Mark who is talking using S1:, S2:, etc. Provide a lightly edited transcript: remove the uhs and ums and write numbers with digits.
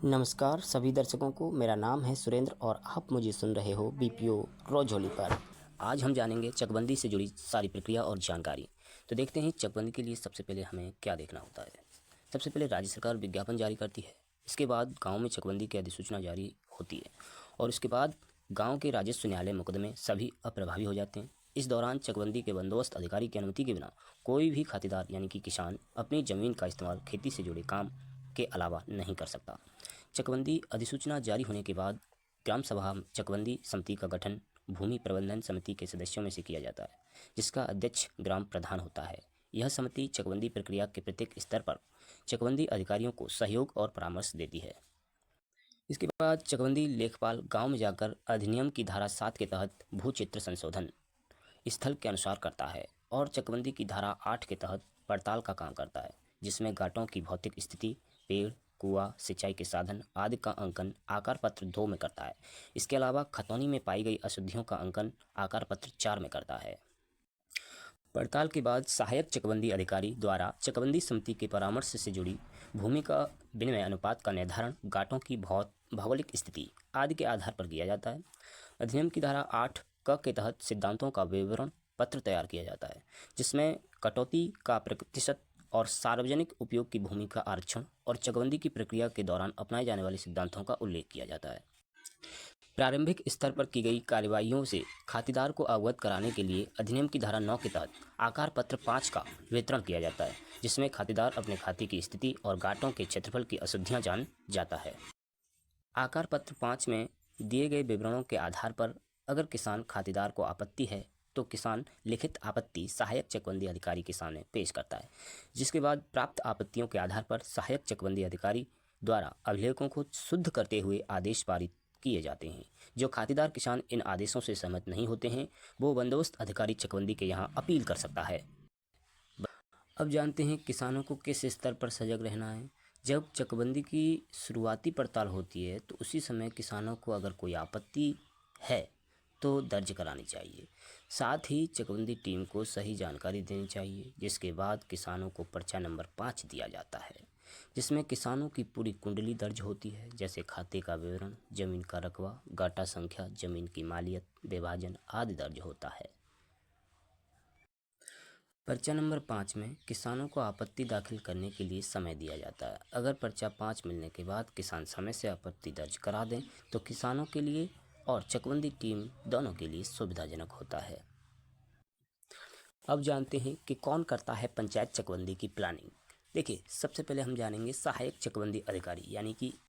S1: नमस्कार सभी दर्शकों को। मेरा नाम है सुरेंद्र और आप मुझे सुन रहे हो बीपीओ रोजोली पर। आज हम जानेंगे चकबंदी से जुड़ी सारी प्रक्रिया और जानकारी। तो देखते हैं चकबंदी के लिए सबसे पहले हमें क्या देखना होता है। सबसे पहले राज्य सरकार विज्ञापन जारी करती है। इसके बाद गांव में चकबंदी की अधिसूचना जारी होती है और उसके बाद गांव के राजस्व न्यायालय मुकदमे सभी अप्रभावी हो जाते हैं। इस दौरान चकबंदी के बंदोबस्त अधिकारी की अनुमति के बिना कोई भी खातेदार यानी कि किसान अपनी ज़मीन का इस्तेमाल खेती से जुड़े काम के अलावा नहीं कर सकता। चकबंदी अधिसूचना जारी होने के बाद ग्राम सभा चकबंदी समिति का गठन भूमि प्रबंधन समिति के सदस्यों में से किया जाता है, जिसका अध्यक्ष ग्राम प्रधान होता है। यह समिति चकबंदी प्रक्रिया के प्रत्येक स्तर पर चकबंदी अधिकारियों को सहयोग और परामर्श देती है। इसके बाद चकबंदी लेखपाल गांव में जाकर अधिनियम की धारा 7 के तहत भू चित्र संशोधन स्थल के अनुसार करता है और चकबंदी की धारा 8 के तहत पड़ताल का काम करता है, जिसमें घाटों की भौतिक स्थिति, पेड़, कुआं, सिंचाई के साधन आदि का अंकन आकार पत्र 2 में करता है। इसके अलावा खतौनी में पाई गई अशुद्धियों का अंकन आकार पत्र 4 में करता है। पड़ताल के बाद सहायक चकबंदी अधिकारी द्वारा चकबंदी समिति के परामर्श से जुड़ी भूमि का विनिमय अनुपात का निर्धारण घाटों की भौगोलिक स्थिति आदि के आधार पर किया जाता है। अधिनियम की धारा 8 क के तहत सिद्धांतों का विवरण पत्र तैयार किया जाता है, जिसमें कटौती का प्रतिशत और सार्वजनिक उपयोग की भूमि का आरक्षण और चकबंदी की प्रक्रिया के दौरान अपनाए जाने वाले सिद्धांतों का उल्लेख किया जाता है। प्रारंभिक स्तर पर की गई कार्यवाहियों से खातेदार को अवगत कराने के लिए अधिनियम की धारा 9 के तहत आकार पत्र 5 का वितरण किया जाता है, जिसमें खातेदार अपने खाते की स्थिति और घाटों के क्षेत्रफल की अशुद्धियां जान जाता है। आकार पत्र 5 में दिए गए विवरणों के आधार पर अगर किसान खातेदार को आपत्ति है तो किसान लिखित आपत्ति सहायक चकबंदी अधिकारी के सामने पेश करता है, जिसके बाद प्राप्त आपत्तियों के आधार पर सहायक चकबंदी अधिकारी द्वारा अभिलेखों को शुद्ध करते हुए आदेश पारित किए जाते हैं। जो खातेदार किसान इन आदेशों से सहमत नहीं होते हैं, वो बंदोबस्त अधिकारी चकबंदी के यहाँ अपील कर सकता है। अब जानते हैं किसानों को किस स्तर पर सजग रहना है। जब चकबंदी की शुरुआती पड़ताल होती है तो उसी समय किसानों को अगर कोई आपत्ति है तो दर्ज करानी चाहिए। साथ ही चकबंदी टीम को सही जानकारी देनी चाहिए, जिसके बाद किसानों को पर्चा नंबर 5 दिया जाता है, जिसमें किसानों की पूरी कुंडली दर्ज होती है, जैसे खाते का विवरण, जमीन का रकबा, गाटा संख्या, जमीन की मालियत, विभाजन आदि दर्ज होता है। पर्चा नंबर 5 में किसानों को आपत्ति दाखिल करने के लिए समय दिया जाता है। अगर पर्चा 5 मिलने के बाद किसान समय से आपत्ति दर्ज करा दें तो किसानों के लिए और चकबंदी टीम दोनों के लिए सुविधाजनक होता है। अब जानते हैं कि कौन करता है पंचायत चकबंदी की प्लानिंग। देखिए, सबसे पहले हम जानेंगे सहायक चकबंदी अधिकारी यानी कि